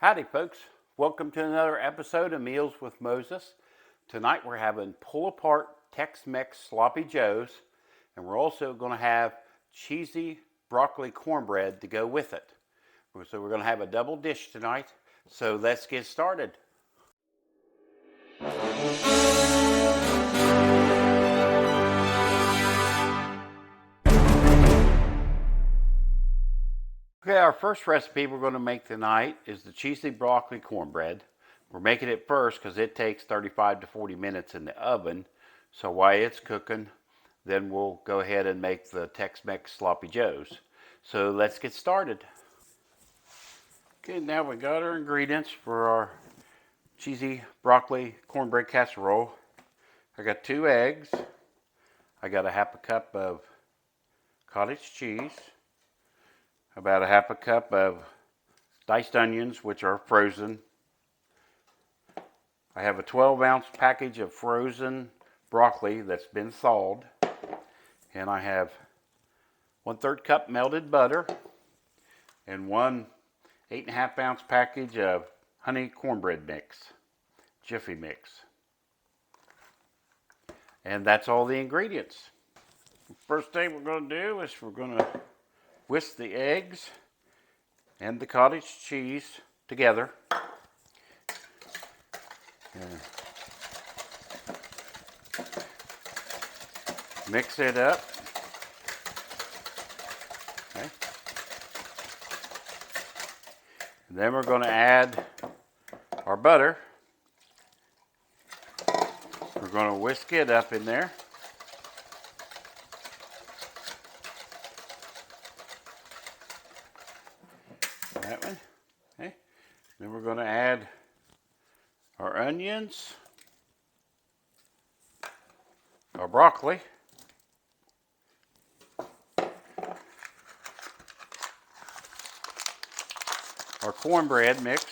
Howdy folks, welcome to another episode of Meals with Moses. Tonight we're having pull-apart Tex-Mex Sloppy Joes, and we're also going to have cheesy broccoli cornbread to go with it. So we're going to have a double dish tonight, so let's get started. Okay, our first recipe we're going to make tonight is the cheesy broccoli cornbread. We're making it first because it takes 35 to 40 minutes in the oven. So while it's cooking, then we'll go ahead and make the Tex-Mex Sloppy Joes. So let's get started. Okay, now we got our ingredients for our cheesy broccoli cornbread casserole. I got 2 eggs. I got a half a cup of cottage cheese. About a half a cup of diced onions, which are frozen. I have a 12-ounce package of frozen broccoli that's been thawed. And I have 1/3 cup melted butter and 1 8.5-ounce package of honey cornbread mix, Jiffy mix. And that's all the ingredients. First thing we're going to do is we're going to whisk the eggs and the cottage cheese together. Mix it up. Okay. And then we're going to add our butter. We're going to whisk it up in there. That one. Okay. Then we're going to add our onions, our broccoli, our cornbread mix,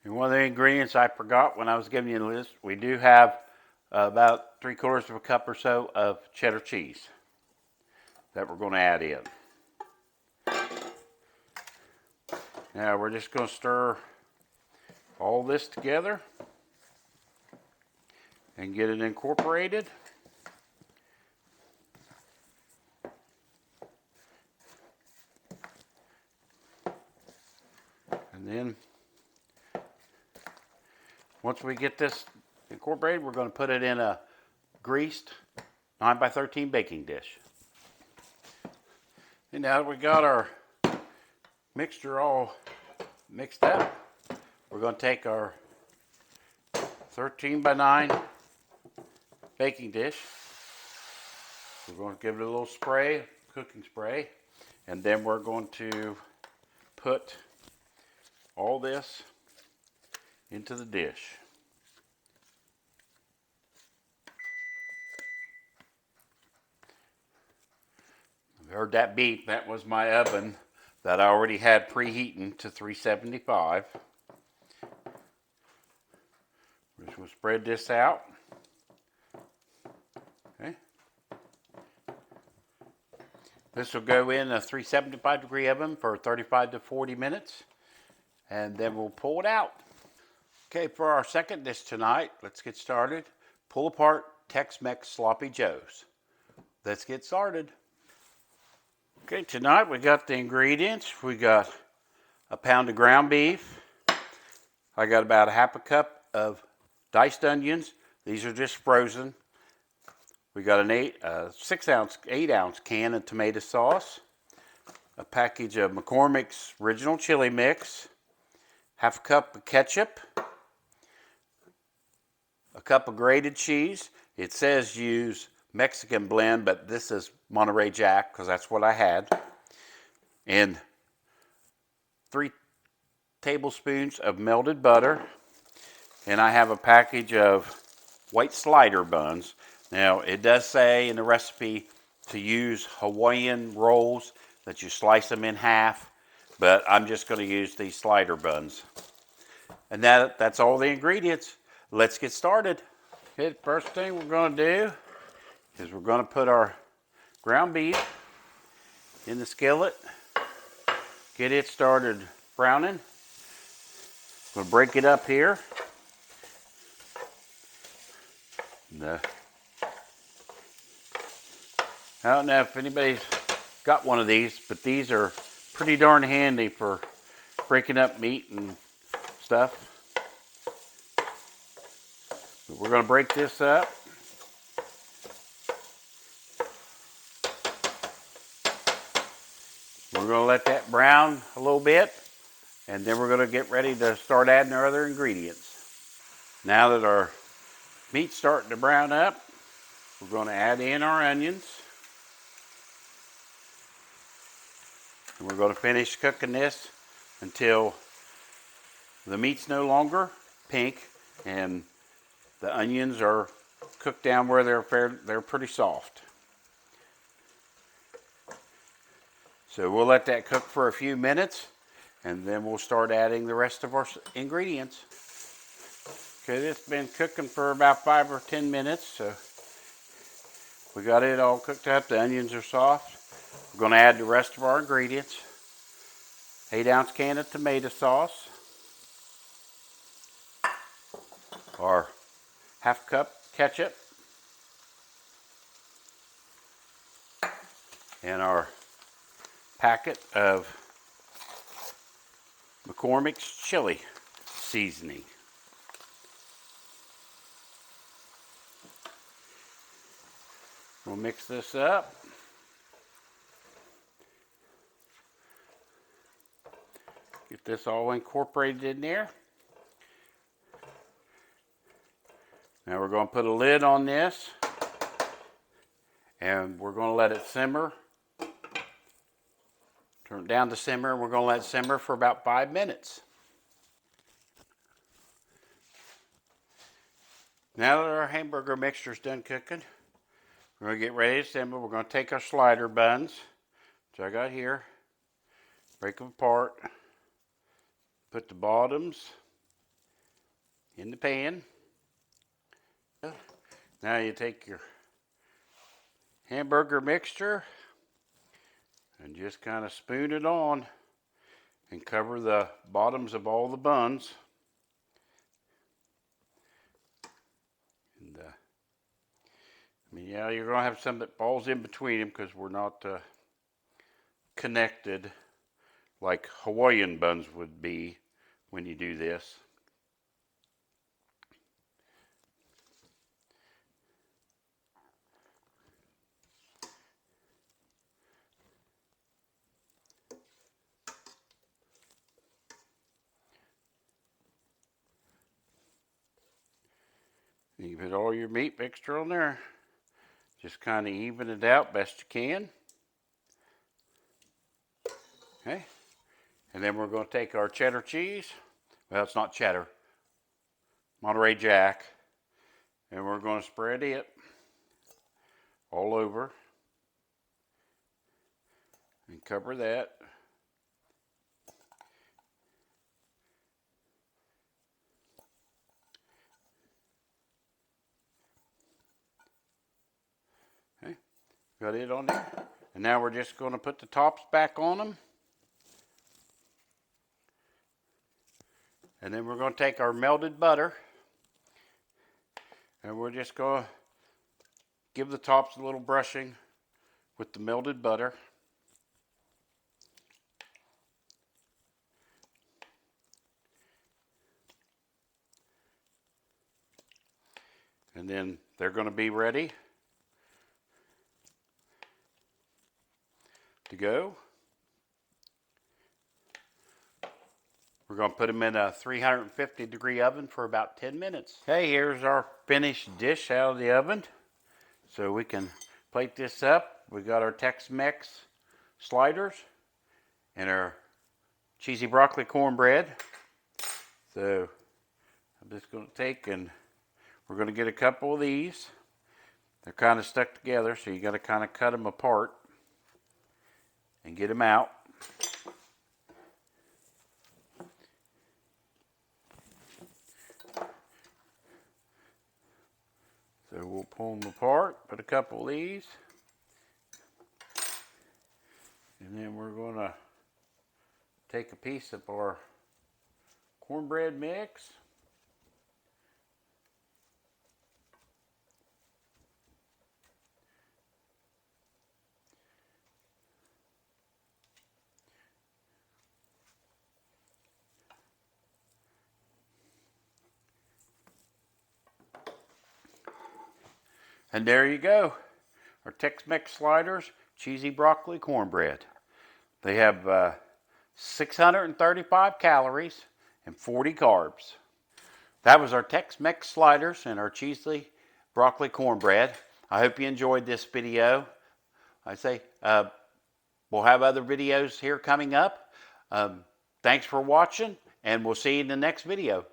and one of the ingredients I forgot when I was giving you the list, we do have about 3/4 of a cup or so of cheddar cheese that we're going to add in. Now we're just going to stir all this together and get it incorporated. And then once we get this incorporated, we're going to put it in a greased 9x13 baking dish. And now that we got our mixture all mixed up, we're going to take our 13x9 baking dish. We're going to give it a little spray, cooking spray, and then we're going to put all this into the dish. Heard that beep? That was my oven that I already had preheating to 375. We're just going to spread this out. Okay. This will go in a 375-degree oven for 35 to 40 minutes, and then we'll pull it out. Okay, for our second dish tonight, let's get started. Pull apart Tex-Mex Sloppy Joes. Let's get started. Okay, tonight we got the ingredients. We got a pound of ground beef. I got about a half a cup of diced onions. These are just frozen. We got an 8-ounce can of tomato sauce. A package of McCormick's original chili mix. Half a cup of ketchup. A cup of grated cheese. It says use Mexican blend, but this is Monterey Jack because that's what I had. And 3 tablespoons of melted butter. And I have a package of white slider buns. Now, it does say in the recipe to use Hawaiian rolls, that you slice them in half, but I'm just going to use these slider buns. And that's all the ingredients. Let's get started. Okay, the first thing we're going to do is we're going to put our ground beef in the skillet. get it started browning. I'm going to break it up here. I don't know if anybody's got one of these, but these are pretty darn handy for breaking up meat and stuff. But we're going to break this up. We're going to let that brown a little bit, and then we're going to get ready to start adding our other ingredients. Now that our meat's starting to brown up, we're going to add in our onions. And we're going to finish cooking this until the meat's no longer pink and the onions are cooked down where they're pretty soft. So we'll let that cook for a few minutes, and then we'll start adding the rest of our ingredients. Okay, it's been cooking for about 5 or 10 minutes, so we got it all cooked up. The onions are soft. We're going to add the rest of our ingredients. 8-ounce can of tomato sauce, our half cup ketchup, and our packet of McCormick's chili seasoning. We'll mix this up. Get this all incorporated in there. Now we're going to put a lid on this, and we're going to let it simmer. Turn it down to simmer, and we're going to let it simmer for about 5 minutes. Now that our hamburger mixture is done cooking, we're going to get ready to simmer. We're going to take our slider buns, which I got here, break them apart, put the bottoms in the pan. Now you take your hamburger mixture and just kind of spoon it on and cover the bottoms of all the buns. And yeah, you're going to have some that falls in between them because we're not connected like Hawaiian buns would be when you do this. You put all your meat mixture on there. Just kind of even it out best you can. Okay. And then we're going to take our cheddar cheese. Well, it's not cheddar. Monterey Jack. And we're going to spread it all over. And cover that. Okay. Got it on there. And now we're just going to put the tops back on them. And then we're going to take our melted butter, and we're just going to give the tops a little brushing with the melted butter. And then they're going to be ready to go. We're going to put them in a 350-degree oven for about 10 minutes. Okay, here's our finished dish out of the oven. So we can plate this up. We got our Tex-Mex sliders and our cheesy broccoli cornbread. So I'm just going to take and we're going to get a couple of these. They're kind of stuck together, so you got to kind of cut them apart and get them out. So we'll pull them apart, put a couple of these, and then we're going to take a piece of our cornbread mix. And there you go, our Tex-Mex sliders, cheesy broccoli cornbread. They have 635 calories and 40 carbs. That was our Tex-Mex sliders and our cheesy broccoli cornbread. I hope you enjoyed this video. We'll have other videos here coming up. Thanks for watching, and we'll see you in the next video.